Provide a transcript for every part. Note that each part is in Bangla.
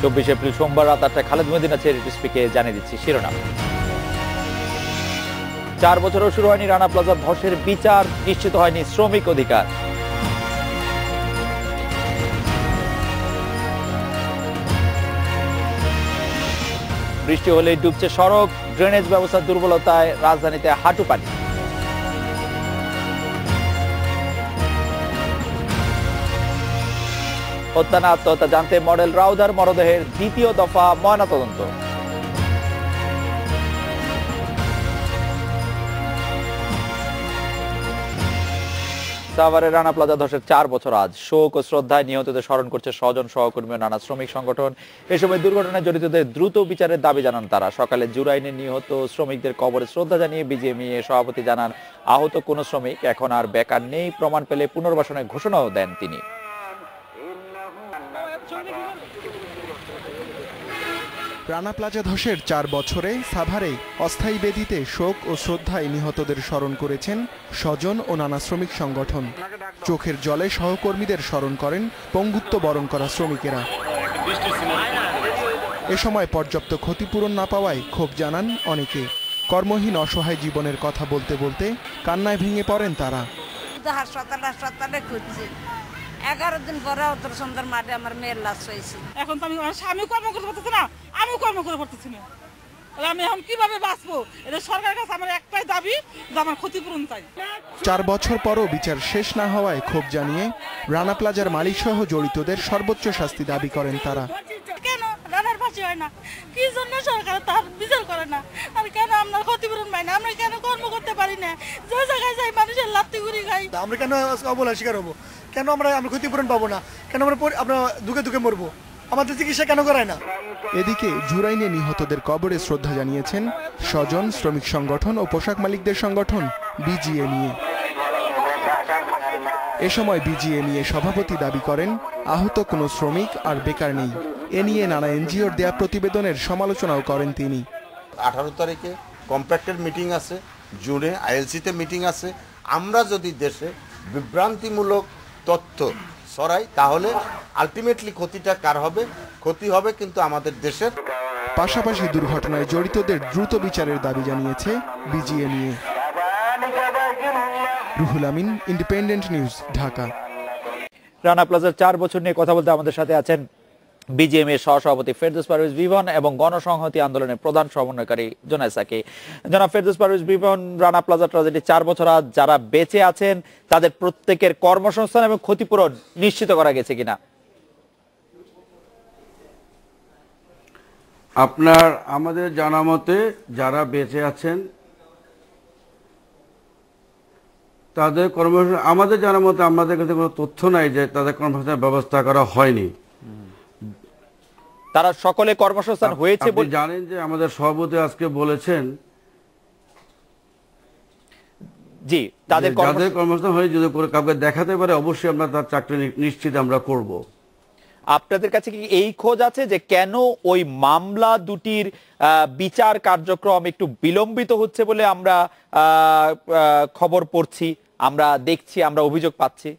24 এপ্রিল সোমবার রাত 8টায় খালেদ মদিনা চ্যারিটি স্পিকে জানিয়ে দিচ্ছি শিরোনাম। 4 বছরও শুরু হয়নি রানা প্লাজা ধসের বিচার, নিশ্চিত হয়নি শ্রমিক অধিকার। বৃষ্টি হলেই ডুবছে সড়ক, ড্রেনেজ ব্যবস্থার দুর্বলতায় রাজধানীতে হাঁটু পানি। হত্যা না আত্মহত্যা জানতে মডেল রাউদার মরদেহের দ্বিতীয় দফা ময়নাতদন্ত। সাভারের রানা প্লাজা ধসের 4 বছর আজ। শোক ও শ্রদ্ধায় নিহতদের স্মরণ করছে স্বজন, সহকর্মী ও নানা শ্রমিক সংগঠন। এ সময় দুর্ঘটনায় জড়িতদের দ্রুত বিচারের দাবি জানান তারা। সকালে জুরাইনে নিহত শ্রমিকদের কবরে শ্রদ্ধা জানিয়ে বিজিএমইএ সভাপতি জানান, আহত কোনো শ্রমিক এখন আর বেকার নেই, প্রমাণ পেলে পুনর্বাসনের ঘোষণাও দেন তিনি। রানা প্লাজা ধসের 4 বছরে সাভারে অস্থায়ী বেদিতে শোক ও শ্রদ্ধায় নিহতদের স্মরণ করেছেন স্বজন ও নানা শ্রমিক সংগঠন। চোখের জলে সহকর্মীদের স্মরণ করেন পঙ্গুত্ব বরণ করা শ্রমিকেরা। এ সময় পর্যাপ্ত ক্ষতিপূরণ না পাওয়ায় ক্ষোভ জানান অনেকে। কর্মহীন অসহায় জীবনের কথা বলতে বলতে কান্নায় ভেঙে পড়েন তারা। হাসপাতালে খুঁজছি, 11 দিন পরে অত সুন্দর মাঠে আমার মেয়ের লাশ হয়েছে। এখন তো আমি স্বামী কর্ম করতে পারতেছি না, আমিও কর্ম করে পারতেছি না। আমি এখন কিভাবে বাঁচবো? এটা সরকারের কাছে আমার একটাই দাবি যে আমার ক্ষতিপূরণ চাই। 4 বছর পরও বিচার শেষ না হওয়ায় ক্ষোভ জানিয়ে রানা প্লাজার মালিক সহ জড়িতদের সর্বোচ্চ শাস্তি দাবি করেন তারা। কেন রানার ফাঁসি হয় না? কি জন্য সরকার তার বিচার করে না? আর কেন আমরা ক্ষতিপূরণ পাই না? আমরা কেন কর্ম করতে পারি না? যে জায়গায় যাই মানুষের লাত্তি গুড়ি খাই। আমরা কেন অবহেলার শিকার হবো? কেন আমরা ক্ষতিপূরণ পাবো না? কেন আমরা দুঃখে দুঃখে মরবো? আমাদের চিকিৎসা কেন করায় না? এদিকে জুরাইনে নিহতদের কবরে শ্রদ্ধা জানিয়েছেন স্বজন, শ্রমিক সংগঠন ও পোশাক মালিকদের সংগঠন বিজিএমইএ। এ সময় বিজিএমইএ সভাপতি দাবি করেন, আহত কোনো শ্রমিক আর বেকার নেই। এ নিয়ে নানা এনজিওর দেয়া প্রতিবেদনের সমালোচনাও করেন তিনি। 18 তারিখে কম্প্যাক্টের মিটিং আছে, জুনে আইএলসিতে মিটিং আছে। আমরা যদি দেশে বিভ্রান্তিমূলক তথ্য ছড়াই তাহলে আলটিমেটলি ক্ষতিটা কার হবে? ক্ষতি হবে কিন্তু আমাদের দেশের। পাশাপাশি দুর্ঘটনায় জড়িতদের দ্রুত বিচারের দাবি জানিয়েছে BGMEA. Ruhul Amin, independent news, Dhaka. Rana প্লাজার 4 বছর নিয়ে কথা বলতে আমাদের সাথে আছেন বিজিএমইএ সহসভাপতি ফেরদৌস পারভেজ বিভন এবং গণসংহতি আন্দোলনের প্রধান সমন্বয়কারী জোনায়েদ সাকি। জনাব ফেরদৌস পারভেজ বিভন, রানা প্লাজা ট্র্যাজেডি 4 বছর আজ যারা বেঁচে আছেন তাদের প্রত্যেকের কর্মসংস্থান এবং ক্ষতিপূরণ নিশ্চিত করা গেছে কিনা? আমাদের জানা মতে যারা বেঁচে আছেন তাদের কর্মসংস্থান, আমাদের জানা মতে আমাদের কাছে কোনো তথ্য নাই যে তাদের কর্মসংস্থানের ব্যবস্থা করা হয়নি। তারা সকলে কর্মসংস্থান হয়েছে বলে জানেন যে আমাদের সভাপতি আজকে বলেছেন জি, তাদের কর্মসংস্থান হয়ে যদি করে কাউকে দেখাতে পারে অবশ্যই আমরা তার চাকরি নিশ্চিত আমরা করব। আপনাদের কাছে কি এই খোঁজ আছে যে কেন ওই মামলা দুটির বিচার কার্যক্রম একটু বিলম্বিত হচ্ছে বলে আমরা খবর পড়ছি, আমরা দেখছি, আমরা অভিযোগ পাচ্ছি?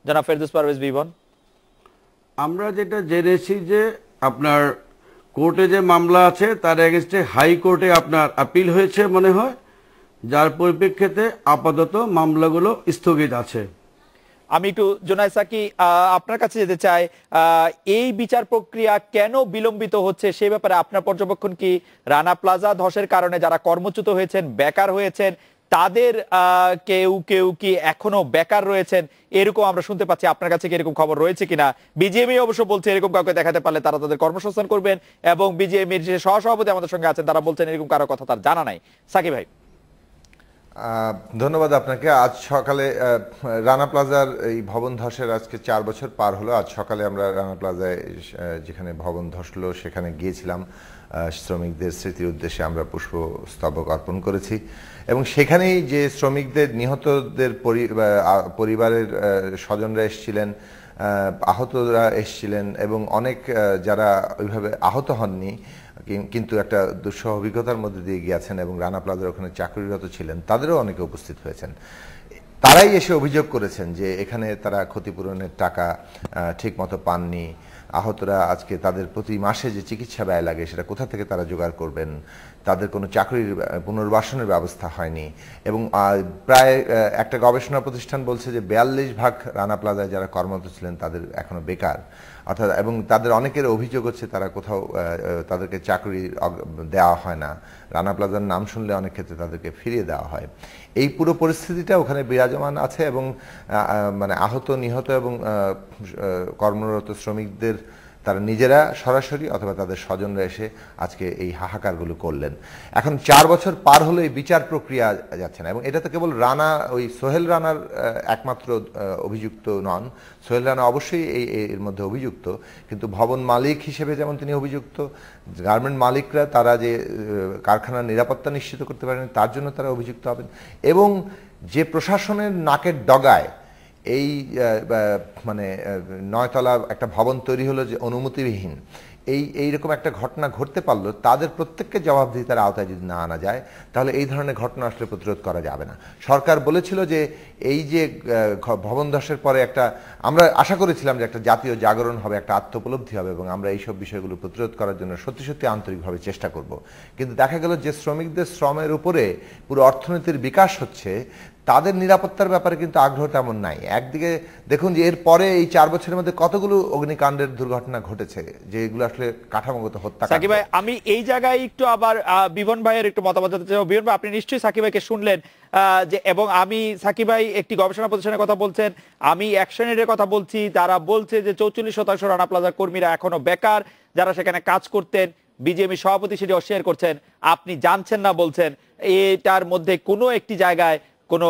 জনাব ফেরদৌস পারভেজ বিভন, আমরা যেটা জেনেছি যে আপনার কোর্টে যে মামলা আছে তার এগেইনস্টে হাইকোর্টে আপনার আপিল হয়েছে মনে হয়, যার পরিপ্রেক্ষিতে আপাতত মামলাগুলো স্থগিত আছে। আমি একটু জোনায়েদ সাকি আপনার কাছে যেতে চাই, এই বিচার প্রক্রিয়া কেন বিলম্বিত হচ্ছে সে ব্যাপারে আপনার পর্যবেক্ষণ কি? রানা প্লাজা ধসের কারণে যারা কর্মচ্যুত হয়েছেন, বেকার হয়েছেন, তাদের কেউ কি এখনো বেকার রয়েছেন এরকম আমরা শুনতে পাচ্ছি। আপনার কাছে কি এরকম খবর রয়েছে কিনা? বিজিএমইএ অবশ্য বলছে এরকম কাউকে দেখাতে পারলে তারা তাদের কর্মসংস্থান করবেন, এবং বিজিএমইএর যে সহসভাপতি আমাদের সঙ্গে আছেন তারা বলছেন এরকম কারো কথা তার জানা নাই। সাকি ভাই। ধন্যবাদ আপনাকে। আজ সকালে রানা প্লাজার এই ভবন ধসের আজকে 4 বছর পার হলো। আজ সকালে আমরা রানা প্লাজায় যেখানে ভবন ধসলো সেখানে গিয়েছিলাম। শ্রমিকদের স্মৃতির উদ্দেশ্যে আমরা পুষ্পস্তবক অর্পণ করেছি এবং সেখানেই যে শ্রমিকদের নিহতদের পরিবারের স্বজনরা এসেছিলেন, আহতরা এসেছিলেন এবং অনেক যারা ওইভাবে আহত হননি কিন্তু একটা দুঃসহ অভিজ্ঞতার মধ্যে দিয়ে গিয়েছেন এবং রানা প্লাজার ওখানে চাকরিরত ছিলেন, তাদেরও অনেকে উপস্থিত হয়েছেন। তারাই এসে অভিযোগ করেছেন যে এখানে তারা ক্ষতিপূরণের টাকা ঠিক মতো পাননি, আহতরা আজকে তাদের প্রতি মাসে যে চিকিৎসা ব্যয় লাগে সেটা কোথা থেকে তারা জোগাড় করবেন, তাদের কোনো চাকরির পুনর্বাসনের ব্যবস্থা হয়নি। এবং প্রায় একটা গবেষণা প্রতিষ্ঠান বলছে যে 42% রানা প্লাজায় যারা কর্মরত ছিলেন তাদের এখনো বেকার, অর্থাৎ এবং তাদের অনেকের অভিযোগ হচ্ছে তারা কোথাও তাদেরকে চাকরি দেওয়া হয় না, রানা প্লাজার নাম শুনলে অনেক ক্ষেত্রে তাদেরকে ফিরিয়ে দেওয়া হয়। এই পুরো পরিস্থিতিটা ওখানে বিরাজমান আছে এবং মানে আহত নিহত এবং কর্মরত শ্রমিকদের তারা নিজেরা সরাসরি অথবা তাদের স্বজনরা এসে আজকে এই হাহাকারগুলো করলেন। এখন 4 বছর পার হলো এই বিচার প্রক্রিয়া যাচ্ছে না, এবং এটা তো কেবল রানা, ওই সোহেল রানার একমাত্র অভিযুক্ত নন। সোহেল রানা অবশ্যই এর মধ্যে অভিযুক্ত, কিন্তু ভবন মালিক হিসেবে যেমন তিনি অভিযুক্ত, গার্মেন্ট মালিকরা তারা যে কারখানার নিরাপত্তা নিশ্চিত করতে পারেন তার জন্য তারা অভিযুক্ত হবেন, এবং যে প্রশাসনের নাকের ডগায় এই মানে 9 তলা একটা ভবন তৈরি হলো যে অনুমতিবিহীন, এইরকম একটা ঘটনা ঘটতে পারলো, তাদের প্রত্যেককে জবাবদিহিতার আওতায় যদি না আনা যায় তাহলে এই ধরনের ঘটনা আসলে প্রতিরোধ করা যাবে না। সরকার বলেছিল যে এই যে ভবন ধসের পরে একটা, আমরা আশা করেছিলাম যে একটা জাতীয় জাগরণ হবে, একটা আত্মোপলব্ধি হবে এবং আমরা এইসব বিষয়গুলো প্রতিরোধ করার জন্য সত্যি সত্যি আন্তরিকভাবে চেষ্টা করব। কিন্তু দেখা গেল যে শ্রমিকদের শ্রমের উপরে পুরো অর্থনীতির বিকাশ হচ্ছে, তাদের নিরাপত্তার ব্যাপারে কিন্তু আগ্রহ তেমন নাই। একদিকে দেখুন যে এর পরে এই 4 বছরের মধ্যে কতগুলো অগ্নিকাণ্ডের দুর্ঘটনা ঘটেছে, যেগুলো আসলে কাঠামোগত হত্যা। সাকিব ভাই, আমি এই জায়গায় একটু আবার বিবন ভাইয়ের একটু মতামত জানতে চাই। বিবন ভাই, আপনি নিশ্চয়ই সাকিব ভাইকে শুনলেন যে, এবং আমি সাকিব ভাই একটি গবেষণা প্রতিষ্ঠানের কথা বলছেন, আমি অ্যাকশনের কথা বলছি, তারা বলছে যে 44% রানা প্লাজার কর্মীরা এখনো বেকার, যারা সেখানে কাজ করতেন। বিজেপি সভাপতি সেটি অস্বীকার করছেন, আপনি জানছেন না বলছেন। এটার মধ্যে কোনো একটি জায়গায় কোনো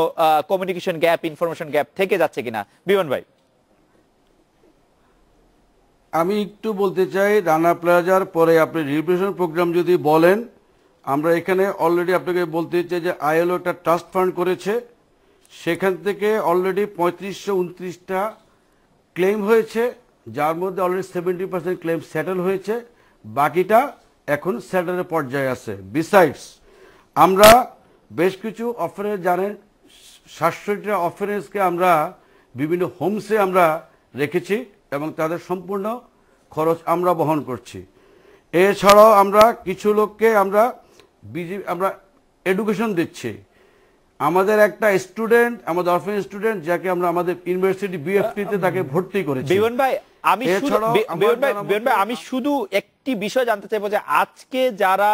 কমিউনিকেশন গ্যাপ, ইনফরমেশন গ্যাপ থেকে যাচ্ছে কিনা বিমান ভাই? আমি একটু বলতে চাই, রানা প্লাজার পরে আপনি রিপ্রেশন প্রোগ্রাম যদি বলেন, আমরা এখানে অলরেডি আপনাকে বলতে চাই যে আইএলও একটা ট্রাস্ট ফান্ড করেছে, সেখান থেকে অলরেডি 3529টা ক্লেম হয়েছে, যার মধ্যে অলরেডি 70% ক্লেম সেটেল হয়েছে, বাকিটা এখন সেটেলের পর্যায়ে আছে। বিসাইডস আমরা বেশ কিছু অফারেন্স, জানেন 67টা অফারেন্সকে আমরা বিভিন্ন হোমসে আমরা রেখেছি এবং তাদের সম্পূর্ণ খরচ আমরা বহন করছি। এছাড়াও আমরা কিছু লোককে আমরা এডুকেশন দিচ্ছি। আমাদের একটা স্টুডেন্ট, আমাদের অরফেনেজ স্টুডেন্ট, যাকে আমরা আমাদের ইউনিভার্সিটি বিএফটিতে তাকে ভর্তি করেছি। বিমান ভাই, আমি শুধু একটি বিষয় জানতে চাইবো যে আজকে যারা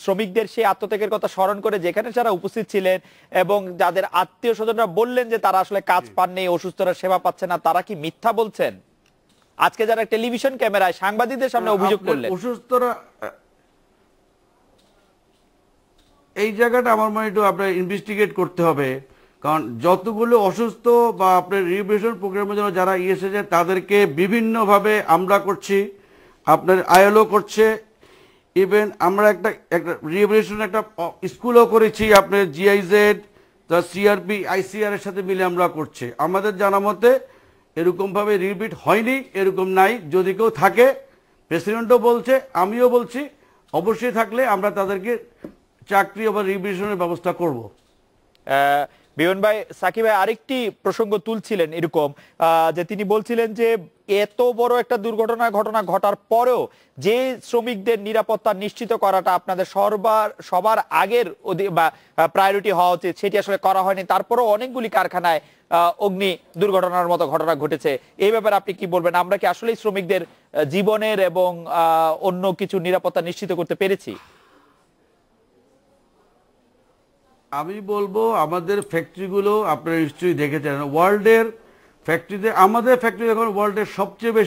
শ্রমিকদের সেই আত্মত্যাগের কথা স্মরণ করে যেখানে যারা উপস্থিত ছিলেন এবং যাদের আত্মীয় স্বজনরা বললেন যে তারা আসলে কাজ পাননি, অসুস্থরা সেবা পাচ্ছে না, তারা কি মিথ্যা বলছেন? আজকে যারা টেলিভিশন ক্যামেরায় সাংবাদিকদের সামনে অভিযোগ করলেন, অসুস্থরা, এই জায়গাটা আমার মনে একটু আপনার ইনভেস্টিগেট করতে হবে, কারণ যতগুলো অসুস্থ বা আপনার রিহ্যাবিলিটেশন প্রোগ্রামের জন্য যারা এসেছে তাদেরকে বিভিন্নভাবে আমরা করছি, আপনার আইএলও করছে, ইভেন আমরা একটা রিহ্যাবিলিটেশন একটা স্কুলও করেছি, আপনার জিআইজেড, সিআরপি, আইসিআর এর সাথে মিলে আমরা করছি। আমাদের জানা মতে এরকমভাবে রিপিট হয়নি, এরকম নাই। যদি কেউ থাকে, প্রেসিডেন্টও বলছে, আমিও বলছি, অবশ্যই থাকলে আমরা তাদেরকে চাকরি বা রিহ্যাবিলিটেশনের ব্যবস্থা করব। বিমান ভাই, সাকিব ভাই আরেকটি প্রসঙ্গ তুলছিলেন এরকম যে তিনি বলছিলেন যে এত বড় একটা ঘটনা ঘটার পরেও যে শ্রমিকদের নিরাপত্তা নিশ্চিত করাটা আপনাদের সবার আগের বা প্রায়োরিটি হওয়া উচিত, সেটি আসলে করা হয়নি। তারপরেও অনেকগুলি কারখানায় অগ্নি দুর্ঘটনার মতো ঘটনা ঘটেছে। এই ব্যাপারে আপনি কি বলবেন? আমরা কি আসলে শ্রমিকদের জীবনের এবং অন্য কিছু নিরাপত্তা নিশ্চিত করতে পেরেছি? আমি বলবো আমাদের ফ্যাক্টরিগুলো আপনারা নিশ্চয়ই দেখেছেন, ওয়ার্ল্ডের ফ্যাক্টরিতে, আমাদের ফ্যাক্টরি এখন ওয়ার্ল্ডের সবচেয়ে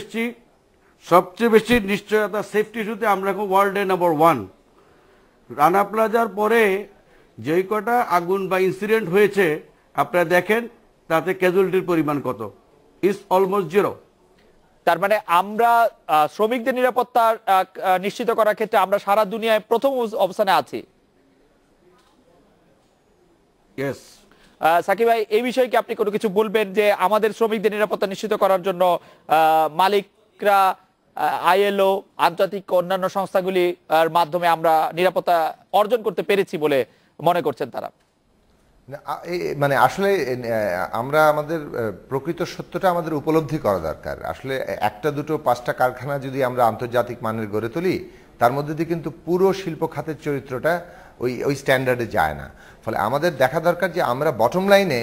বেশি নিশ্চয়তা সেফটি ইস্যুতে আমরা এখন ওয়ার্ল্ডে নাম্বার 1। রানা প্লাজার পরে যেই কটা আগুন বা ইনসিডেন্ট হয়েছে আপনারা দেখেন, তাতে ক্যাজুয়ালিটির পরিমাণ কত, ইজ অলমোস্ট 0। তার মানে আমরা শ্রমিকদের নিরাপত্তা নিশ্চিত করার ক্ষেত্রে আমরা সারা দুনিয়ায় প্রথম অবস্থানে আছি। সাকিব ভাই, এই বিষয়ে কি আপনি কোনো কিছু বলবেন যে আমাদের শ্রমিকদের নিরাপত্তা নিশ্চিত করার জন্য মালিকরা, আইএলও, আন্তর্জাতিক অন্যান্য সংস্থাগুলির মাধ্যমে আমরা নিরাপত্তা অর্জন করতে পেরেছি বলে মনে করছেন তারা? না, মানে আসলে আমরা আমাদের প্রকৃত সত্যটা আমাদের উপলব্ধি করা দরকার। আসলে একটা দুটো পাঁচটা কারখানা যদি আমরা আন্তর্জাতিক মানের গড়ে তুলি, তার মধ্যে দিয়ে কিন্তু পুরো শিল্প খাতের চরিত্রটা ওই স্ট্যান্ডার্ডে যায় না। ফলে আমাদের দেখা দরকার যে আমরা বটম লাইনে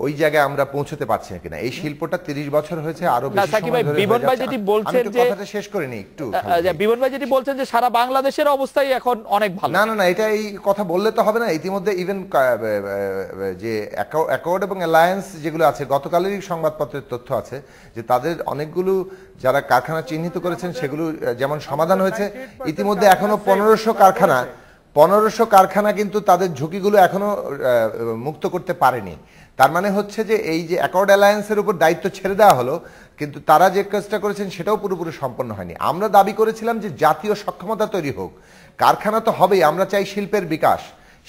ওই জায়গায় আমরা পৌঁছতে পারছি না কিনা। এই শিল্পটা 30 বছর হয়েছে, আরো বেশি সময় ধরে বিমন ভাই যেটি বলছেন যে কথাটা শেষ করিনি একটু, বিমন ভাই যেটি বলছেন যে সারা বাংলাদেশের অবস্থাই এখন অনেক ভালো। না না না, এটা এই কথা বললে তো হবে না। ইতিমধ্যে ইভেন যে অ্যাকর্ড এবং অ্যালায়েন্স যেগুলো আছে, গতকালেরই সংবাদপত্রের তথ্য আছে যে তাদের অনেকগুলো যারা কারখানা চিহ্নিত করেছেন সেগুলো যেমন সমাধান হয়েছে। ইতিমধ্যে এখনো 1500 কারখানা কিন্তু তাদের ঝুঁকিগুলো এখনো মুক্ত করতে পারেনি। তার মানে হচ্ছে যে এই যে অ্যাকর্ড অ্যালায়েন্সের উপর দায়িত্ব ছেড়ে দেওয়া হলো, কিন্তু তারা যে কাজটা করেছেন সেটাও পুরোপুরি সম্পন্ন হয়নি। আমরা দাবি করেছিলাম যে জাতীয় সক্ষমতা তৈরি হোক, কারখানা তো হবেই, আমরা চাই শিল্পের বিকাশ।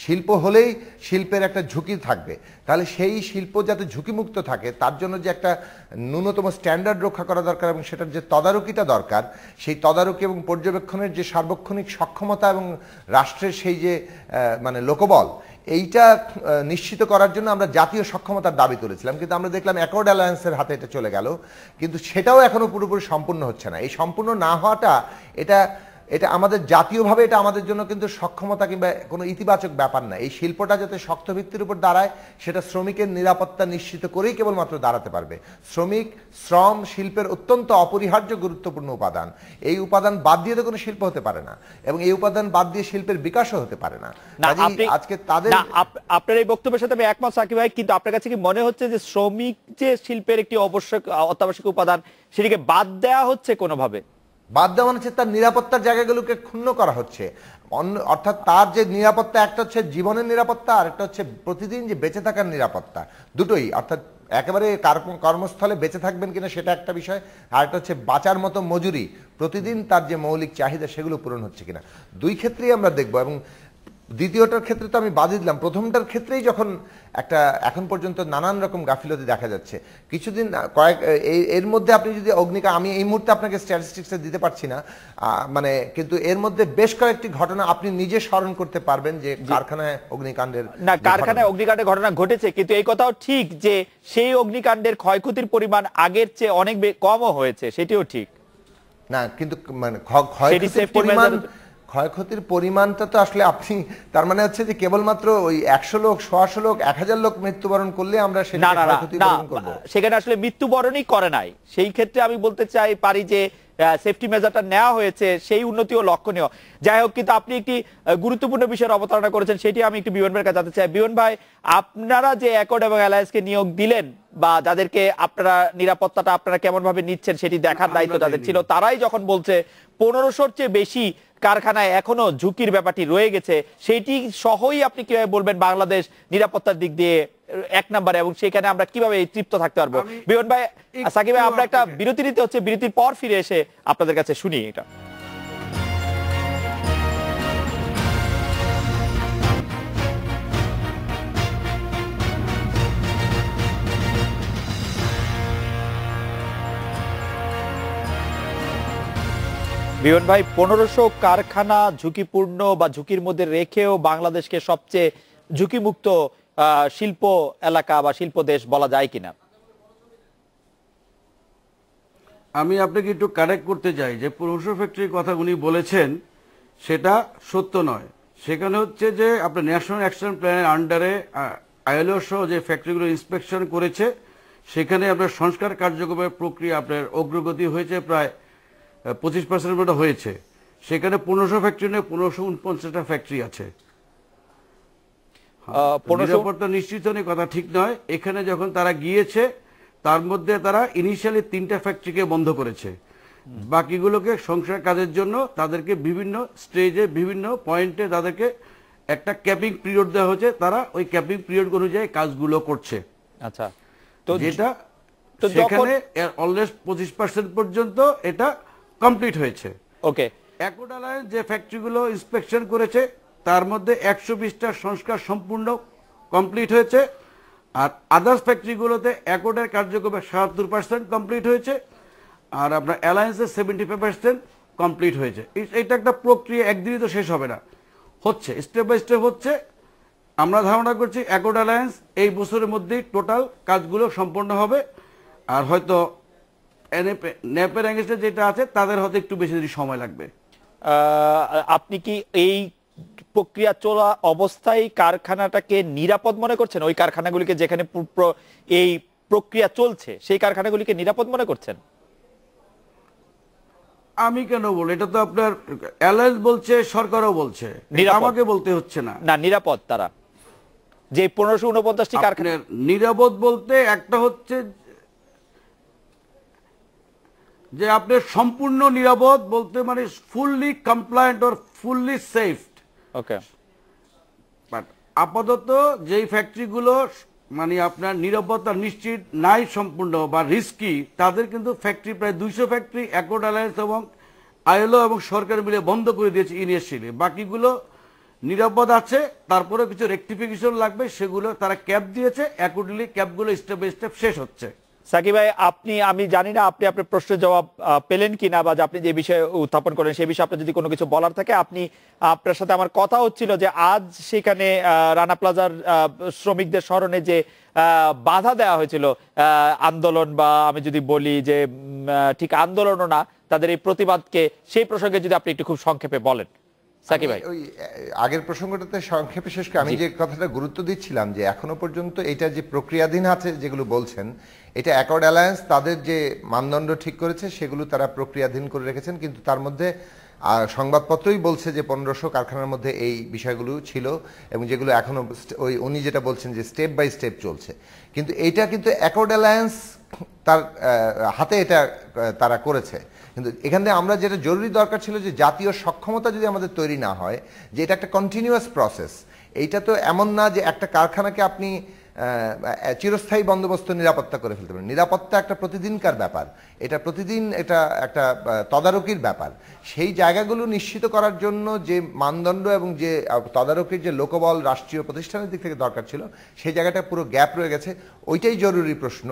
শিল্প হলেই শিল্পের একটা ঝুঁকি থাকবে, তাহলে সেই শিল্প যাতে ঝুঁকিমুক্ত থাকে তার জন্য যে একটা ন্যূনতম স্ট্যান্ডার্ড রক্ষা করা দরকার এবং সেটার যে তদারকিটা দরকার, সেই তদারকি এবং পর্যবেক্ষণের যে সার্বক্ষণিক সক্ষমতা এবং রাষ্ট্রের সেই যে মানে লোকবল, এইটা নিশ্চিত করার জন্য আমরা জাতীয় সক্ষমতার দাবি তুলেছিলাম। কিন্তু আমরা দেখলাম অ্যাকর্ড অ্যালায়েন্সের হাতে এটা চলে গেল, কিন্তু সেটাও এখনো পুরোপুরি সম্পূর্ণ হচ্ছে না। এই সম্পূর্ণ না হওয়াটা এটা আমাদের জাতীয়ভাবে এটা আমাদের জন্য কিন্তু সক্ষমতা কিংবা কোনো ইতিবাচক ব্যাপার না। এই শিল্পটা যাতে শক্ত ভিত্তির উপর দাঁড়ায়, সেটা শ্রমিকের নিরাপত্তা নিশ্চিত করেই কেবলমাত্র দাঁড়াতে পারবে। শ্রম শিল্পের অত্যন্ত অপরিহার্য গুরুত্বপূর্ণ উপাদান। এই উপাদান বাদ দিয়ে তো কোনো শিল্প হতে পারে না, এবং এই উপাদান বাদ দিয়ে শিল্পের বিকাশও হতে পারে না। আজকে তাদের আপনার এই বক্তব্যের সাথে আমি একমত সাকিব ভাই, কিন্তু আপনার কাছে কি মনে হচ্ছে যে শ্রমিক যে শিল্পের একটি অত্যাবশ্যক উপাদান, সেটিকে বাদ দেওয়া হচ্ছে কোনোভাবে? বাদ দেওয়া হচ্ছে তার নিরাপত্তার জায়গাগুলোকে ক্ষুণ্ণ করা হচ্ছে। অর্থাৎ তার যে নিরাপত্তা, একটা হচ্ছে জীবনের নিরাপত্তা, আর একটা হচ্ছে প্রতিদিন যে বেঁচে থাকার নিরাপত্তা, দুটোই। অর্থাৎ একেবারে কর্মস্থলে বেঁচে থাকবেন কিনা সেটা একটা বিষয়, আর একটা হচ্ছে বাঁচার মতো মজুরি, প্রতিদিন তার যে মৌলিক চাহিদা সেগুলো পূরণ হচ্ছে কিনা। দুই ক্ষেত্রেই আমরা দেখবো। এবং দ্বিতীয়টার ক্ষেত্রে তো আমি বাদই দিলাম, প্রথমটার ক্ষেত্রেই যখন একটা এখন পর্যন্ত নানান রকম গাফিলতি দেখা যাচ্ছে। কিছুদিন এর মধ্যে আপনি যদি অগ্নিকাণ্ড, আমি এই মুহূর্তে আপনাকে স্ট্যাটিস্টিক্সে দিতে পারছি না, মানে কিন্তু এর মধ্যে বেশ কয়েকটি ঘটনা আপনি নিজে স্মরণ করতে পারবেন যে কারখানায় অগ্নিকাণ্ডের ঘটনা ঘটেছে। কিন্তু এই কথাও ঠিক যে সেই অগ্নিকাণ্ডের ক্ষয়ক্ষতির পরিমাণ আগের চেয়ে অনেক কমও হয়েছে, সেটিও ঠিক না। কিন্তু মানে ক্ষয়ক্ষতির পরিমাণটা তো আসলে আপনি, তার মানে হচ্ছে যে কেবলমাত্র ওই 100 লোক, 100 লোক, 1000 লোক মৃত্যুবরণ করলে আমরা সেখানে আসলে মৃত্যুবরণই করে নাই। সেই ক্ষেত্রে আমি বলতে পারি যে সেফটি মেজারটা নেওয়া হয়েছে, সেই উন্নতিও লক্ষণীয়। যাই হোক, কিন্তু আপনি একটি গুরুত্বপূর্ণ বিষয়ের অবতারণা করেছেন, সেটি আমি একটু বিমান ভাইয়ের কাছে জানতে চাই। বিমান ভাই, আপনারা যে অ্যাকর্ড এবং অ্যালায়েন্সকে নিয়োগ দিলেন, বা যাদেরকে আপনারা নিরাপত্তাটা আপনারা কেমন ভাবে নিচ্ছেন সেটি দেখার দায়িত্ব যাদের ছিল, তারাই যখন বলছে 1500-র চেয়ে বেশি কারখানায় এখনো ঝুঁকির ব্যাপারটি রয়ে গেছে, সেটি সহই আপনি কিভাবে বলবেন বাংলাদেশ নিরাপত্তার দিক দিয়ে এক নম্বরে, এবং সেখানে আমরা কিভাবে তৃপ্ত থাকতে পারবো? বিমান ভাই, সাকিব ভাই, আমরা একটা বিরতি নিতে হচ্ছে, বিরতির পর ফিরে এসে আপনাদের কাছে শুনি এটা। বিমান ভাই, 1500 কারখানা ঝুঁকিপূর্ণ বা ঝুঁকির মধ্যে রেখেও বাংলাদেশকে সবচেয়ে ঝুঁকিমুক্ত শিল্প এলাকা বা শিল্প দেশ বলা যায় কিনা? আমি আপনাকে একটু কারেক্ট করতে চাই যে 1500 ফ্যাক্টরির কথা উনি বলেছেন সেটা সত্য নয়। সেখানে হচ্ছে যে আপনার ন্যাশনাল অ্যাকশন প্ল্যানের আন্ডারে আইএলও সহ যে ফ্যাক্টরিগুলো ইন্সপেকশন করেছে, সেখানে আপনার সংস্কার কার্যক্রমের প্রক্রিয়া আপনার অগ্রগতি হয়েছে প্রায় 25% মতো হয়েছে। সেখানে 1500 ফ্যাক্টরি নেই, 1549টা ফ্যাক্টরি আছে। নিরাপত্তা নিশ্চিত নেই কথা ঠিক নয়। এখানে যখন তারা গিয়েছে, তার মধ্যে তারা ইনিশিয়ালি 3টা ফ্যাক্টরিকে বন্ধ করেছে, বাকিগুলোকে সংস্কার কাজের জন্য তাদেরকে বিভিন্ন স্টেজে বিভিন্ন পয়েন্টে তাদেরকে একটা ক্যাপিং পিরিয়ড দেওয়া হয়েছে, তারা ওই ক্যাপিং পিরিয়ড অনুযায়ী কাজগুলো করছে। আচ্ছা, তো যেটা সেখানে অলমোস্ট 25% পর্যন্ত এটা কমপ্লিট হয়েছে। ওকে, অ্যাকর্ড অ্যালায়েন্স যে ফ্যাক্টরিগুলো ইন্সপেকশন করেছে তার মধ্যে 120টা সংস্কার সম্পূর্ণ কমপ্লিট হয়েছে, আর আদার্স ফ্যাক্টরিগুলোতে অ্যাকর্ডের কার্যক্রমে 77% কমপ্লিট হয়েছে, আর আপনার অ্যালায়েন্সের 75% কমপ্লিট হয়েছে। এটা একটা প্রক্রিয়া, একদিনই তো শেষ হবে না, হচ্ছে স্টেপ বাই স্টেপ হচ্ছে। আমরা ধারণা করছি অ্যাকর্ড অ্যালায়েন্স এই বছরের মধ্যেই টোটাল কাজগুলো সম্পন্ন হবে, আর হয়তো ন্যাপের অ্যাঙ্গেজে যেটা আছে তাদের হয়তো একটু বেশি সময় লাগবে। আপনি কি এই প্রক্রিয়া চলা অবস্থায় কারখানাটাকে নিরাপদ মনে করছেন? ওই কারখানাগুলিকে যেখানে এই প্রক্রিয়া চলছে সেই কারখানাগুলিকে নিরাপদ মনে করছেন? আমি কেন বলবো, এটা তো আপনার অ্যালায়েন্স বলছে, সরকারও বলছে, আমাকে বলতে হচ্ছে না। না, নিরাপদ তারা যে 1549টি কারখানা নিরাপদ বলতে একটা হচ্ছে যে আপনার সম্পূর্ণ নিরাপদ বলতে মানে fully compliant or fully safe. Okay, but আপাতত যেই ফ্যাক্টরিগুলো মানে আপনার নিরাপত্তা নিশ্চিত নাই সম্পূর্ণ বা রিস্কি, তাদের কিন্তু ফ্যাক্টরি প্রায় 200 ফ্যাক্টরি অ্যাকর্ড অ্যালায়েন্স এবং আইএলও এবং সরকার মিলে বন্ধ করে দিয়েছে ইনিশিয়ালি। বাকিগুলো নিরাপদ আছে, তারপরে কিছু রেকটিফিকেশন লাগবে, সেগুলো তারা ক্যাপ দিয়েছে, অ্যাকর্ডিংলি ক্যাপগুলো স্টেপ বাই স্টেপ শেষ হচ্ছে। সাকিব ভাই, আমি জানি না আপনি আপনার প্রশ্নের জবাব পেলেন কিনা, বা আপনি যে বিষয়ে উত্থাপন করেন সেই বিষয়ে আপনার যদি কোনো কিছু বলার থাকে, আপনার সাথে আমার কথা হচ্ছিল যে আজ সেখানে রানা প্লাজার শ্রমিকদের স্মরণে যে বাধা দেওয়া হয়েছিল আন্দোলন, বা আমি যদি বলি যে ঠিক আন্দোলনও না, তাদের এই প্রতিবাদকে, সেই প্রসঙ্গে যদি আপনি একটু খুব সংক্ষেপে বলেন। সাকিব ভাই, ওই আগের প্রসঙ্গটাতে সংক্ষেপে শেষ করে আমি যে কথাটা গুরুত্ব দিচ্ছিলাম যে এখনো পর্যন্ত এটা যে প্রক্রিয়াধীন আছে যেগুলো বলছেন, এটা অ্যাকর্ড অ্যালায়েন্স তাদের যে মানদণ্ড ঠিক করেছে সেগুলো তারা প্রক্রিয়াধীন করে রেখেছেন, কিন্তু তার মধ্যে সংবাদপত্রই বলছে যে 1500 কারখানার মধ্যে এই বিষয়গুলো ছিল, এবং যেগুলো এখনো ওই উনি যেটা বলছেন যে স্টেপ বাই স্টেপ চলছে, কিন্তু এটা কিন্তু অ্যাকর্ড অ্যালায়েন্স তার হাতে এটা তারা করেছে। কিন্তু এখানে আমরা যেটা জরুরি দরকার ছিল যে জাতীয় সক্ষমতা যদি আমাদের তৈরি না হয়, যে এটা একটা কন্টিনিউয়াস প্রসেস, এইটা তো এমন না যে একটা কারখানাকে আপনি চিরস্থায়ী বন্দোবস্ত নিরাপত্তা করে ফেলতে পারেন। নিরাপত্তা একটা প্রতিদিনকার ব্যাপার, এটা প্রতিদিন এটা একটা তদারকির ব্যাপার। সেই জায়গাগুলো নিশ্চিত করার জন্য যে মানদণ্ড এবং যে তদারকির যে লোকবল রাষ্ট্রীয় প্রতিষ্ঠানের দিক থেকে দরকার ছিল, সেই জায়গাটা পুরো গ্যাপ রয়ে গেছে। ওইটাই জরুরি প্রশ্ন,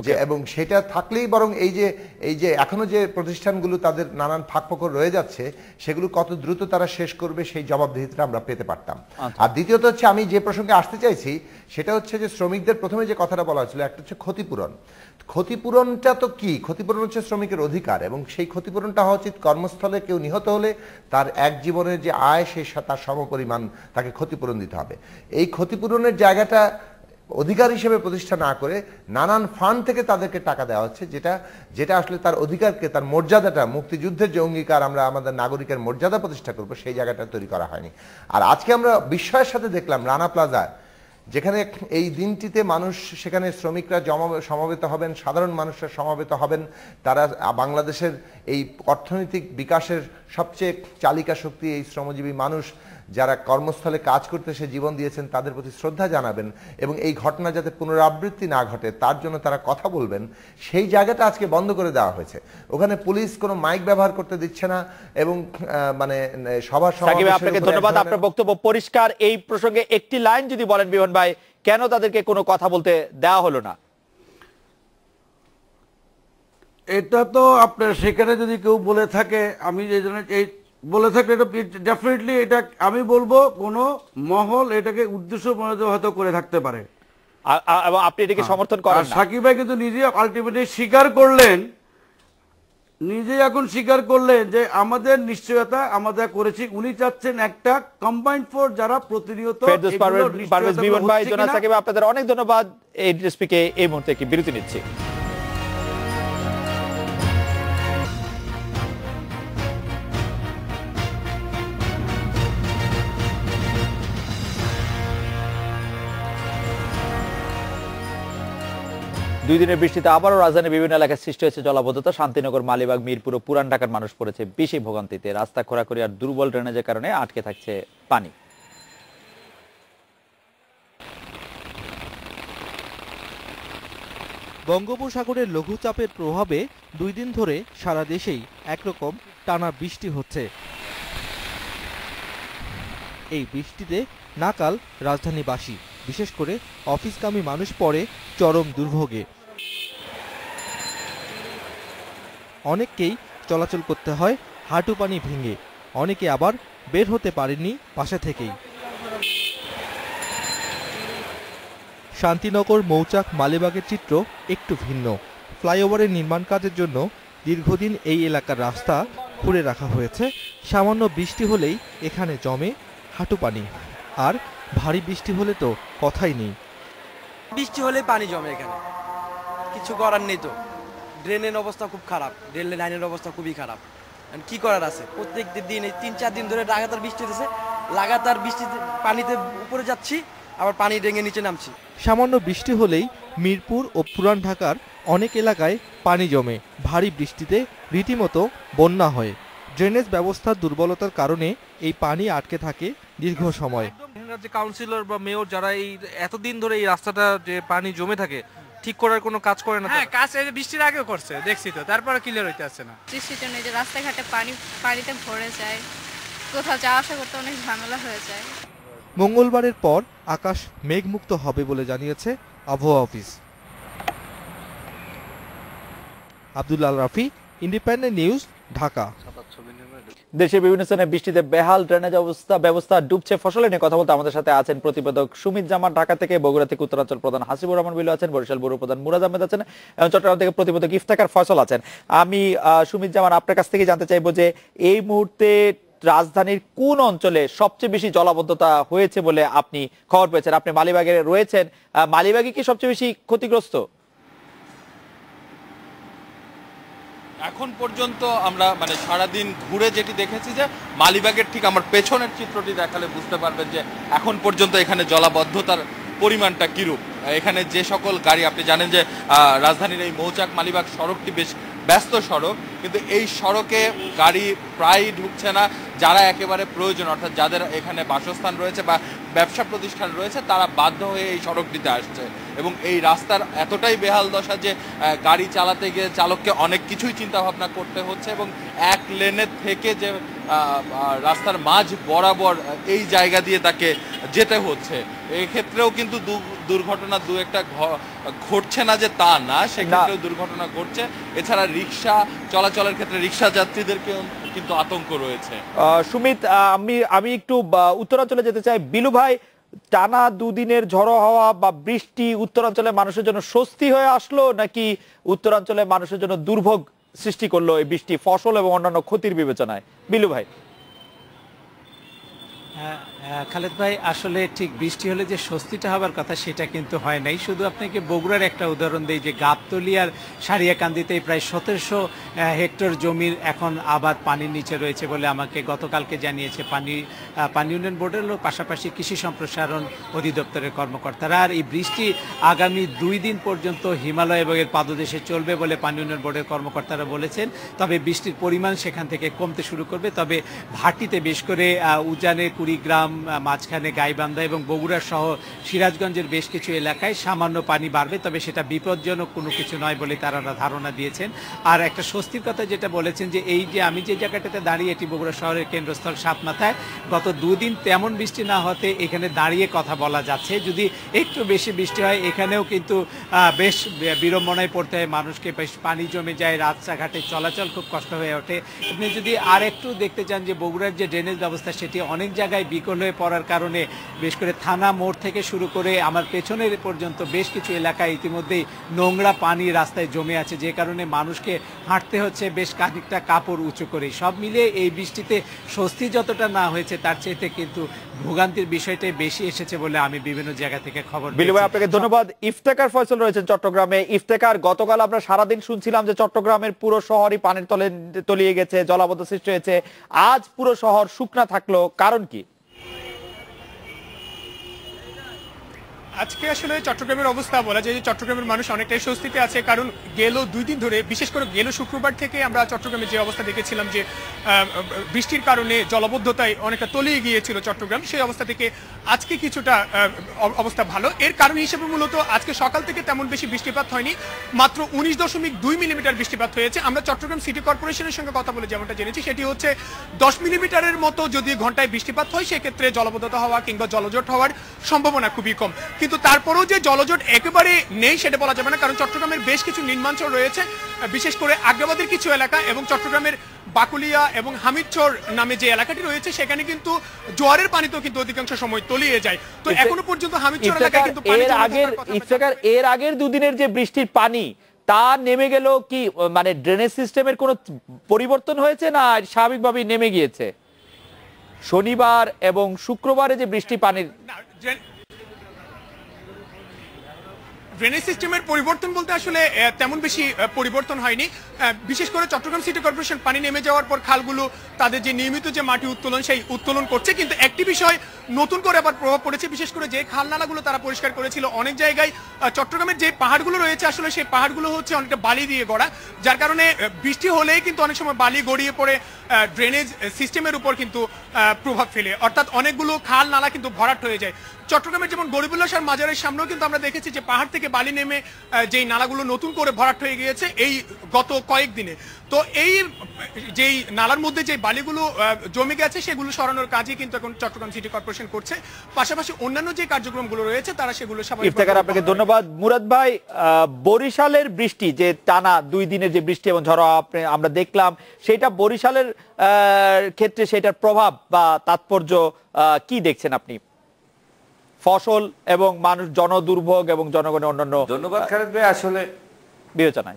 যে এবং সেটা থাকলেই বরং এই যে এখনো যে প্রতিষ্ঠানগুলো তাদের নানান ফাঁকফোকর রয়ে যাচ্ছে, সেগুলো কত দ্রুত তারা শেষ করবে সেই জবাবদিহিতা আমরা পেতে পারতাম। আর দ্বিতীয়ত হচ্ছে, আমি যে প্রসঙ্গে আসতে চাইছি সেটা হচ্ছে যে শ্রমিকদের প্রথমে যে কথাটা বলা হয়েছিল, একটা হচ্ছে ক্ষতিপূরণ। ক্ষতিপূরণটা তো কি? ক্ষতিপূরণ হচ্ছে শ্রমিকের অধিকার, এবং সেই ক্ষতিপূরণটা হওয়া উচিত কর্মস্থলে কেউ নিহত হলে তার এক জীবনের যে আয় সেই তার সমপরিমাণ তাকে ক্ষতিপূরণ দিতে হবে। এই ক্ষতিপূরণের জায়গাটা অধিকার হিসেবে প্রতিষ্ঠা না করে নানান ফান্ড থেকে তাদেরকে টাকা দেওয়া হচ্ছে, যেটা আসলে তার অধিকারকে, তার মর্যাদাটা, মুক্তিযুদ্ধের যে অঙ্গীকার আমরা আমাদের নাগরিকের মর্যাদা প্রতিষ্ঠা করবো, সেই জায়গাটা তৈরি করা হয়নি। আর আজকে আমরা বিস্ময়ের সাথে দেখলাম রানা প্লাজায়, যেখানে এই দিনটিতে মানুষ, সেখানে শ্রমিকরা সমবেত হবেন, সাধারণ মানুষরা সমবেত হবেন, তারা বাংলাদেশের এই অর্থনৈতিক বিকাশের সবচেয়ে চালিকা শক্তি এই শ্রমজীবী মানুষ, যারা কর্মস্থলে কাজ করতে সে জীবন দিয়েছেন, তাদের প্রতি শ্রদ্ধা জানাবেন, এবং এই ঘটনা যাতে পুনরাবৃত্তি না ঘটে তার জন্য তারা কথা বলবেন, সেই জায়গাটা আজকে বন্ধ করে দেওয়া হয়েছে। ওখানে পুলিশ কোনো মাইক ব্যবহার করতে দিচ্ছে না, এবং মানে সবার সাকিব, আপনাকে ধন্যবাদ, আপনার বক্তব্য পরিষ্কার। এই প্রসঙ্গে একটি লাইন যদি বলেন বিমান ভাই, কেন তাদেরকে কোনো কথা বলতে দেওয়া হলো না? এটা তো আপনার সেখানে যদি কেউ বলে থাকে, আমি এই জন্য এই বলে থাকলে এটা ডেফিনেটলি, এটা আমি বলবো কোনো মহল এটাকে উদ্দেশ্য প্রণোদিত হয়তো করে থাকতে পারে, এবং আপনি এটাকে সমর্থন করেন না। সাকিব ভাই কিন্তু নিজে আলটিমেটলি স্বীকার করলেন, নিজে এখন স্বীকার করলেন যে আমাদের নিশ্চয়তা আমরা করেছি। উনি চাচ্ছেন একটা কম্বাইন্ড ফোর্স যারা প্রতিনিয়ত। বিমান ভাই, জনাব সাকিব, আপনাদের অনেক ধন্যবাদ। এই ডিএসপিকে এই মুহূর্তে কি বিরতি নিচ্ছি। দুই দিনের বৃষ্টিতে আবারও রাজধানীর বিভিন্ন এলাকায় সৃষ্টি হয়েছে জলাবদ্ধতা। শান্তিনগর, মালিবাগ, মিরপুর ও পুরান ঢাকার মানুষ পড়েছে বেশি ভোগান্তিতে। রাস্তা খোঁড়াখুড়ি আর দুর্বল ড্রেনেজের কারণে আটকে থাকছে পানি। বঙ্গোপসাগরের লঘুচাপের প্রভাবে 2 দিন ধরে সারা দেশেই একরকম টানা বৃষ্টি হচ্ছে। এই বৃষ্টিতে নাকাল রাজধানীবাসী, বিশেষ করে অফিসগামী মানুষ পড়ে চরম দুর্ভোগে। অনেককেই চলাচল করতে হয় হাঁটু পানি ভেঙে, অনেকে আবার বের হতে পারেননি বাসা থেকেই। শান্তিনগর, মৌচাক, মালিবাগের চিত্র একটু ভিন্ন। ফ্লাইওভারের নির্মাণ কাজের জন্য দীর্ঘদিন এই এলাকার রাস্তা খুঁড়ে রাখা হয়েছে। সামান্য বৃষ্টি হলেই এখানে জমে হাঁটু পানি, আর ভারী বৃষ্টি হলে তো কথাই নেই। বৃষ্টি হলে পানি জমে এখানে, কিছু করার নেই তো। ড্রেনের অবস্থা খুব খারাপ, ড্রেন লাইনের অবস্থা খুবই খারাপ। কি করার আছে? প্রত্যেক দিন এই 3-4 দিন ধরে লাগাতার বৃষ্টি হতেছে, লাগাতার বৃষ্টিতে পানিতে উপরে যাচ্ছি, আবার পানি ডেঙে নিচে নামছি। সামান্য বৃষ্টি হলেই মিরপুর ও পুরান ঢাকার অনেক এলাকায় পানি জমে, ভারী বৃষ্টিতে রীতিমতো বন্যা হয়। ড্রেনেজ ব্যবস্থার দুর্বলতার কারণে এই পানি আটকে থাকে দীর্ঘ সময়। যে কাউন্সিলর বা মেয়র যারা এই এতদিন ধরে এই রাস্তাটা যে পানি জমে থাকে ঠিক করার কোনো কাজ করে না? হ্যাঁ, কাজ বৃষ্টির আগেও করছে, দেখছি তো, তারপরে ক্লিয়ার হইতে আসছে না। বৃষ্টির জন্য যে রাস্তাঘাটে পানিতে ভরে যায়, কোথাও যাওয়া আসা করতে অনেক ঝামেলা হয়ে যায়। মঙ্গলবারের পর আকাশ মেঘমুক্ত হবে বলে জানিয়েছে আবহাওয়া office. Abdullah Rafi, independent news, Dhaka. দেশের বিভিন্ন স্থানে বৃষ্টিতে বেহাল ড্রেনেজ ব্যবস্থা ডুবছে। ফসল নিয়ে কথা বলতে আমাদের সাথে আছেন প্রতিবেদক সুমিত জামান ঢাকা থেকে, বগুড়া থেকে উত্তরাঞ্চল প্রধান হাসিবুর রহমান বিলু আছেন, বরিশাল ব্যুরো প্রধান মুরাদ আহমেদ আছেন, এবং চট্টগ্রাম থেকে প্রতিবেদক ইফতেখার ফয়সাল আছেন। আমি সুমিত জামান আপনার কাছ থেকে জানতে চাইবো যে এই মুহূর্তে রাজধানীর কোন অঞ্চলে সবচেয়ে বেশি জলাবদ্ধতা হয়েছে বলে আপনি খবর পেয়েছেন? আপনি মালিবাগে রয়েছেন, মালিবাগে কি সবচেয়ে বেশি ক্ষতিগ্রস্ত? এখন পর্যন্ত আমরা সারাদিন ঘুরে যেটি দেখেছি যে মালিবাগের ঠিক আমার পেছনের চিত্রটি দেখালে বুঝতে পারবেন যে এখন পর্যন্ত এখানে জলাবদ্ধতার পরিমাণটা কিরূপ। এখানে যে সকল গাড়ি, আপনি জানেন যে রাজধানীর এই মৌচাক মালিবাগ সড়কটি বেশ ব্যস্ত সড়ক, কিন্তু এই সড়কে গাড়ি প্রায় ঢুকছে না। যারা একেবারে প্রয়োজন, অর্থাৎ যাদের এখানে বাসস্থান রয়েছে বা ব্যবসা প্রতিষ্ঠান রয়েছে, তারা বাধ্য হয়ে এই সড়কটিতে আসছে। এবং এই রাস্তার এতটাই বেহাল দশা যে গাড়ি চালাতে গিয়ে চালককে অনেক কিছুই চিন্তা ভাবনা করতে হচ্ছে, এবং এক লেনের থেকে যে রাস্তার মাঝ বরাবর এই জায়গা দিয়ে তাকে যেতে হচ্ছে। এক্ষেত্রেও কিন্তু দুর্ঘটনা দু একটা ঘটছে না যে তা না, সেক্ষেত্রেও দুর্ঘটনা ঘটছে। এছাড়া রিক্সা চলাচলের ক্ষেত্রে রিক্সা যাত্রীদেরকেও কিন্তু আতঙ্ক রয়েছে। সুমিত, আমি একটু উত্তরাঞ্চলে যেতে চাই। বিলু ভাই, টানা দুদিনের ঝড়ো হাওয়া বা বৃষ্টি উত্তরাঞ্চলের মানুষের জন্য স্বস্তি হয়ে আসলো, নাকি উত্তরাঞ্চলের মানুষের জন্য দুর্ভোগ সৃষ্টি করলো এই বৃষ্টি, ফসল এবং অন্যান্য ক্ষতির বিবেচনায়? বিলু ভাই। খালেদ ভাই, আসলে ঠিক বৃষ্টি হলে যে স্বস্তিটা হবার কথা সেটা কিন্তু হয় নাই। শুধু আপনাকে বগুড়ার একটা উদাহরণ দেই যে গাবতলী আর সারিয়াকান্দিতে প্রায় 1700 হেক্টর জমির এখন আবাদ পানির নিচে রয়েছে বলে আমাকে গতকালকে জানিয়েছে পানি উন্নয়ন বোর্ডের লোক, পাশাপাশি কৃষি সম্প্রসারণ অধিদপ্তরের কর্মকর্তারা। আর এই বৃষ্টি আগামী 2 দিন পর্যন্ত হিমালয় এবং এর পাদদেশে চলবে বলে পানি উন্নয়ন বোর্ডের কর্মকর্তারা বলেছেন। তবে বৃষ্টির পরিমাণ সেখান থেকে কমতে শুরু করবে। তবে ভাটিতে বেশ করে উজানে, কুড়িগ্রাম, মাঝখানে গাইবান্ধা এবং বগুড়া সহ সিরাজগঞ্জের বেশ কিছু এলাকায় সামান্য পানি বাড়বে, তবে সেটা বিপজ্জনক কোনো কিছু নয় বলে তারা ধারণা দিয়েছেন। আর একটা স্বস্তির কথা যেটা বলেছেন যে এই যে আমি যে জায়গাটাতে দাঁড়িয়ে, এটি বগুড়া শহরের কেন্দ্রস্থল সাতমাথায়, গত 2 দিন তেমন বৃষ্টি না হতে এখানে দাঁড়িয়ে কথা বলা যাচ্ছে। যদি একটু বেশি বৃষ্টি হয় এখানেও কিন্তু বেশ বিড়ম্বনায় পড়তে হয় মানুষকে, বেশ পানি জমে যায়, রাস্তাঘাটে চলাচল খুব কষ্ট হয়ে ওঠে। আপনি যদি আর একটু দেখতে চান যে বগুড়ার যে ড্রেনেজ ব্যবস্থা সেটি অনেক জায়গায় বিকল হয়ে পড়ার কারণে বেশ করে থানা মোড় থেকে শুরু করে আমার পেছনের পর্যন্ত বেশ কিছু এলাকায় ইতিমধ্যেই নোংরা পানি রাস্তায় জমে আছে, যে কারণে মানুষকে হাঁটতে হচ্ছে বেশ খানিকটা কাপড় উঁচু করে। সব মিলিয়ে এই বৃষ্টিতে স্বস্তি যতটা না হয়েছে তার চাইতে কিন্তু ভোগান্তির বিষয়টাই বেশি এসেছে বলে আমি বিভিন্ন জায়গা থেকে খবর পেয়েছি। বিলু ভাই, আপনাকে ধন্যবাদ। ইফতেখার ফয়সাল রয়েছেন চট্টগ্রামে। ইফতেখার, গতকাল আমরা সারাদিন শুনছিলাম যে চট্টগ্রামের পুরো শহরই পানির তলে তলিয়ে গেছে, জলাবদ্ধ সৃষ্টি হয়েছে। আজ পুরো শহর শুকনা থাকলো, কারণ কি? আজকে আসলে চট্টগ্রামের অবস্থা বলা যায় যে চট্টগ্রামের মানুষ অনেকটাই স্বস্তিতে আছে, কারণ গেল 2 দিন ধরে, বিশেষ করে গেল শুক্রবার থেকে আমরা চট্টগ্রামে যে অবস্থা দেখেছিলাম যে বৃষ্টির কারণে জলাবদ্ধতায় অনেকটা তলিয়ে গিয়েছিল চট্টগ্রাম, সেই অবস্থা থেকে আজকে কিছুটা অবস্থা ভালো। এর কারণ হিসেবে মূলত আজকে সকাল থেকে তেমন বেশি বৃষ্টিপাত হয়নি, মাত্র 19.2 মিলিমিটার বৃষ্টিপাত হয়েছে। আমরা চট্টগ্রাম সিটি কর্পোরেশনের সঙ্গে কথা বলে যেমনটা জেনেছি সেটি হচ্ছে 10 মিলিমিটারের মতো যদি ঘন্টায় বৃষ্টিপাত হয় সেক্ষেত্রে জলাবদ্ধতা হওয়া কিংবা জলজট হওয়ার সম্ভাবনা খুবই কম। কিন্তু তারপরেও যে জলজট একেবারে নেই সেটা বলা যাবে না, কারণ চট্টগ্রামের বেশ কিছু নিম্নাঞ্চল রয়েছে, বিশেষ করে আগ্রাবাদের কিছু এলাকা এবং চট্টগ্রামের বাকুলিয়া এবং হামিদচর নামে যে এলাকাটি রয়েছে সেখানে কিন্তু জোয়ারের পানিতেও কিন্তু অধিকাংশ সময় তলিয়ে যায়। তো এখনো পর্যন্ত হামিদচর এলাকায় কিন্তু এর আগের দুদিনের যে বৃষ্টির পানি তা নেমে গেল কি, মানে ড্রেনেজ সিস্টেমের কোনো পরিবর্তন হয়েছে না স্বাভাবিকভাবেই নেমে গিয়েছে? শনিবার এবং শুক্রবারে যে বৃষ্টি পানির ড্রেনেজ সিস্টেমের পরিবর্তন বলতে আসলে তেমন বেশি পরিবর্তন হয়নি। বিশেষ করে চট্টগ্রাম সিটি কর্পোরেশন পানি নেমে যাওয়ার পর খালগুলো তাদের যে নিয়মিত যে মাটি উত্তোলন সেই উত্তোলন করছে, কিন্তু একটি বিষয় নতুন করে আবার প্রভাব পড়েছে। বিশেষ করে যে খাল নালাগুলো তারা পরিষ্কার করেছিল, অনেক জায়গায় চট্টগ্রামের যে পাহাড়গুলো রয়েছে আসলে সেই পাহাড়গুলো হচ্ছে অনেকটা বালি দিয়ে গড়া, যার কারণে বৃষ্টি হলেই কিন্তু অনেক সময় বালি গড়িয়ে পড়ে ড্রেনেজ সিস্টেমের উপর কিন্তু প্রভাব ফেলে, অর্থাৎ অনেকগুলো খাল নালা কিন্তু ভরাট হয়ে যায়। চট্টগ্রামের যেমন গরিবুল্লাহ শাহ মাজারের সামনেও কিন্তু আমরা দেখেছি যে পাহাড় থেকে বালি নেমে যেই নালাগুলো নতুন করে ভরাট হয়ে গিয়েছে এই গত কয়েকদিনে। তো এই যেই নালার মধ্যে যে বালিগুলো জমে গেছে সেগুলো সরানোর কাজই কিন্তু এখন চট্টগ্রাম সিটি কর্পোরেশন করছে, পাশাপাশি অন্যান্য যে কার্যক্রমগুলো রয়েছে তারা সেগুলো ইফতেখার আপনাকে ধন্যবাদ। মুরাদ ভাই, বরিশালের বৃষ্টি যে টানা 2 দিনের যে বৃষ্টি এবং ঝড় আমরা দেখলাম, সেটা বরিশালের ক্ষেত্রে সেটার প্রভাব বা তাৎপর্য কি দেখছেন আপনি? ফসল এবং মানুষ জনদুর্ভোগ এবং জনগণের অন্যান্য ধন্যবাদ খালেদ ভাই। আসলে বিবেচনা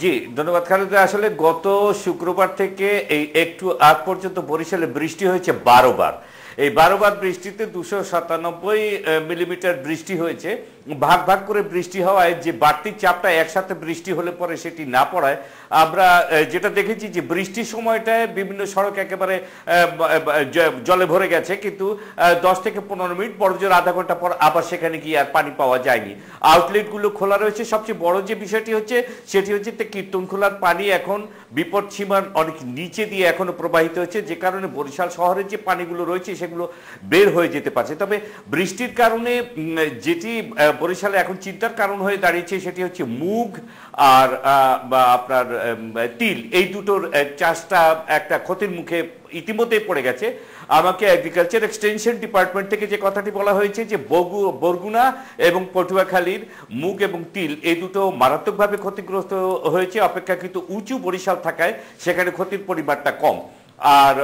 জি ধন্যবাদ খালেদ ভাই। আসলে গত শুক্রবার থেকে এই একটু আগ পর্যন্ত বরিশালে বৃষ্টি হয়েছে 12 বার। এই 12 বার বৃষ্টিতে 297 মিলিমিটার বৃষ্টি হয়েছে। ভাগ ভাগ করে বৃষ্টি হওয়ায় যে বাড়তি চাপটা একসাথে বৃষ্টি হলে পরে সেটি না পড়ায় আমরা যেটা দেখেছি যে বৃষ্টির সময়টায় বিভিন্ন সড়ক একেবারে জলে ভরে গেছে, কিন্তু 10 থেকে 15 মিনিট বড় জোর আধা ঘন্টা পর আবার সেখানে গিয়ে আর পানি পাওয়া যায়নি। আউটলেটগুলো খোলা রয়েছে। সবচেয়ে বড় যে বিষয়টি হচ্ছে সেটি হচ্ছে কীর্তনখোলার পানি এখন বিপদ সীমার অনেক নিচে দিয়ে এখনো প্রবাহিত হচ্ছে, যে কারণে বরিশাল শহরের যে পানিগুলো রয়েছে সেগুলো বের হয়ে যেতে পারছে। তবে বৃষ্টির কারণে যেটি বরিশালে এখন চিন্তার কারণ হয়ে দাঁড়িয়েছে সেটি হচ্ছে মুগ আর আপনার তিল, এই দুটোর চাষটা একটা ক্ষতির মুখে ইতিমধ্যে পড়ে গেছে। আমাকে এগ্রিকালচার এক্সটেনশন ডিপার্টমেন্ট থেকে যে কথাটি বলা হয়েছে যে বরগুনা এবং পটুয়াখালীর মুগ এবং তিল এই দুটো মারাত্মকভাবে ক্ষতিগ্রস্ত হয়েছে, অপেক্ষাকৃত উঁচু বরিশাল থাকায় সেখানে ক্ষতির পরিমাণটা কম। আর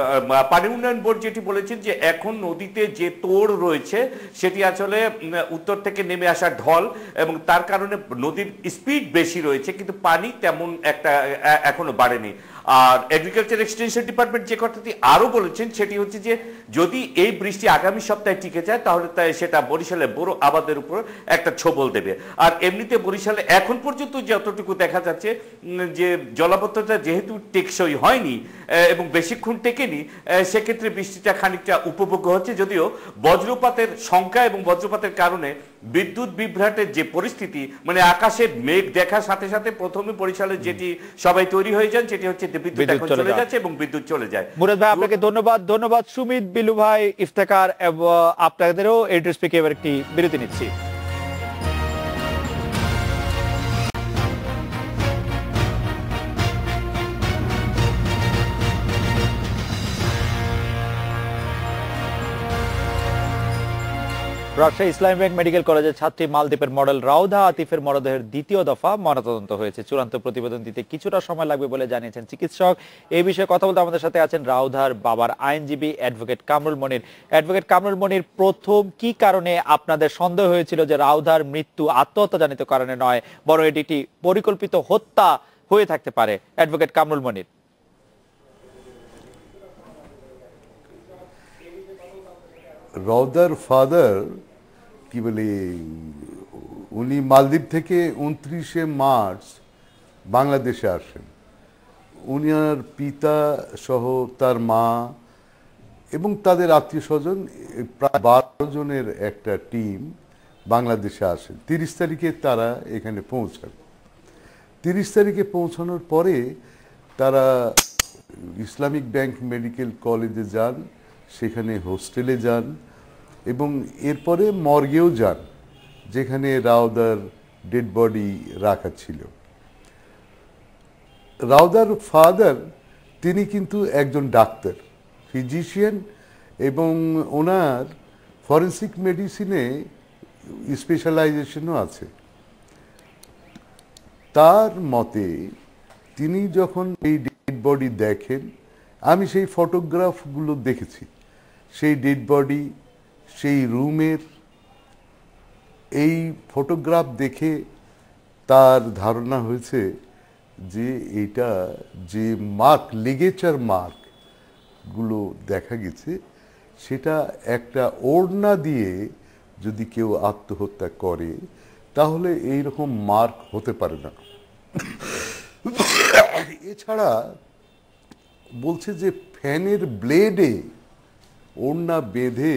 পানি উন্নয়ন বোর্ড যেটি বলেছেন যে এখন নদীতে যে তোড় রয়েছে সেটি আসলে উত্তর থেকে নেমে আসা ঢল এবং তার কারণে নদীর স্পিড বেশি রয়েছে, কিন্তু পানি তেমন একটা এখনো বাড়েনি। আর এগ্রিকালচার এক্সটেনশন ডিপার্টমেন্ট যে কথাটি আরো বলেছেন সেটি হচ্ছে যে যদি এই বৃষ্টি আগামী সপ্তাহে টিকে যায় তাহলে সেটা বরিশালের বড় আবাদের উপর একটা ছোবল দেবে। আর এমনিতে বরিশালে এখন পর্যন্ত যতটুকু দেখা যাচ্ছে যে জলাবদ্ধতা যেহেতু টেকসই হয়নি এবং বেশিক্ষণ টেকেনি, সেক্ষেত্রে বৃষ্টিটা খানিকটা উপভোগ্য হচ্ছে। যদিও বজ্রপাতের সংখ্যা এবং বজ্রপাতের কারণে বিদ্যুৎ বিভ্রাটের যে পরিস্থিতি, মানে আকাশে মেঘ দেখার সাথে সাথে প্রথমে বরিশালে যেটি সবাই তৈরি হয়ে যান সেটি হচ্ছে বিদ্যুৎ এখন চলে যাচ্ছে এবং বিদ্যুৎ চলে যায়। মুরাদ ভাই আপনাকে ধন্যবাদ সুমিত, বিলু ভাই, ইফতেখার, আপনাদেরও এড্রেস থেকে এবার একটি বিরতি নিচ্ছি। রাজশাহী ইসলামী ব্যাংক মেডিকেল কলেজের ছাত্রী মালদ্বীপের মডেল রাউধা আতিফের মরদেহের দ্বিতীয় দফা ময়নাতদন্ত হয়েছে। চূড়ান্ত প্রতিবেদন দিতে কিছুটা সময় লাগবে বলে জানিয়েছেন চিকিৎসক। এই বিষয়ে কথা বলতে আমাদের সাথে আছেন রাউধার বাবার আইনজীবী অ্যাডভোকেট কামরুল মনির। অ্যাডভোকেট কামরুল মনির, প্রথম কি কারণে আপনাদের সন্দেহ হয়েছিল যে রাউধার মৃত্যু আত্মহত্যাজনিত কারণে নয় বরং এটি একটি পরিকল্পিত হত্যা হয়ে থাকতে পারে? অ্যাডভোকেট কামরুল মনির। রাউধার ফাদার কি বলে উনি মালদ্বীপ থেকে 29শে মার্চ বাংলাদেশে আসেন। উনার পিতা সহ তার মা এবং তাদের আত্মীয় স্বজন প্রায় 12 জনের একটা টিম বাংলাদেশে আসেন। 30 তারিখে তারা এখানে পৌঁছান। 30 তারিখে পৌঁছানোর পরে তারা ইসলামিক ব্যাংক মেডিকেল কলেজে যান, সেখানে হোস্টেলে যান এবং এরপরে মর্গেও যান যেখানে রাউধার ডেড বডি রাখা ছিল। রাউধার ফাদার তিনি কিন্তু একজন ডাক্তার, ফিজিশিয়ান এবং ওনার ফরেন্সিক মেডিসিনে স্পেশালাইজেশনও আছে। তার মতে তিনি যখন এই ডেড বডি দেখেন, আমি সেই ফটোগ্রাফগুলো দেখেছি, সেই ডেড বডি, সেই রুমের এই ফটোগ্রাফ দেখে তার ধারণা হয়েছে যে এটা যে মার্ক, লিগেচার মার্ক গুলো দেখা গেছে, সেটা একটা ওড়না দিয়ে যদি কেউ আত্মহত্যা করে তাহলে এইরকম মার্ক হতে পারে না। এছাড়া বলছে যে ফ্যানের ব্লেডে ওড়না বেঁধে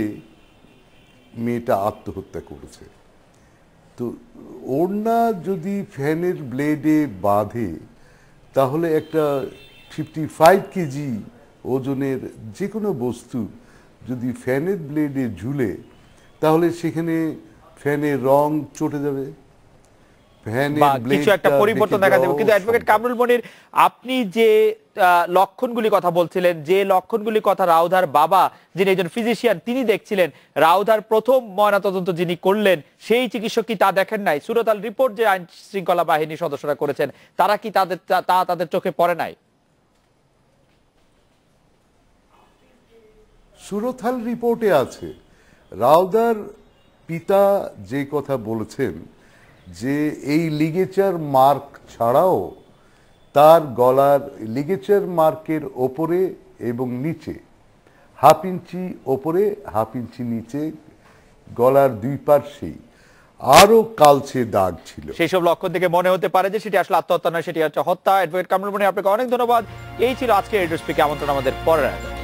মেয়েটা আত্মহত্যা করেছে। তো ওড়না যদি ফ্যানের ব্লেডে বাঁধে তাহলে একটা 55 কেজি ওজনের যে কোনো বস্তু যদি ফ্যানের ব্লেডে ঝুলে তাহলে সেখানে ফ্যানের রং চটে যাবে, কিছু একটা পরিবর্তন দেখা যাবে। কিন্তু অ্যাডভোকেট কামরুল মনির, আপনি যে লক্ষণগুলি কথা বলছিলেন, যে লক্ষণগুলি কথা রাউধার বাবা যিনি একজন ফিজিশিয়ান তিনি দেখছিলেন, রাউধার প্রথম ময়নাতদন্ত যিনি করলেন সেই চিকিৎসক কি তা দেখেন নাই? সুরতাল রিপোর্ট যে আইন শৃঙ্খলা বাহিনীর সদস্যরা করেছেন তারা কি তাদের চোখে পড়ে নাই? সুরথাল রিপোর্টে আছে। রাউদার পিতা যে কথা বলেছেন যে এই লিগেচার মার্ক ছাড়াও তার গলার লিগেচার মার্কের ওপরে এবং নিচে 1/2 ইঞ্চি ওপরে 1/2 ইঞ্চি নিচে গলার দুই পার্শ্বেই আরো কালচে দাগ ছিল। সেই সব লক্ষণ থেকে মনে হতে পারে যে সেটি আসলে আত্মহত্যা নয়, সেটি হচ্ছে হত্যা। অ্যাডভোকেট কামরুল মনির, আপনাকে অনেক ধন্যবাদ। এই ছিল আজকে রেডিও স্পিকে আমন্ত্রণ আমাদের পরের আয়োজন।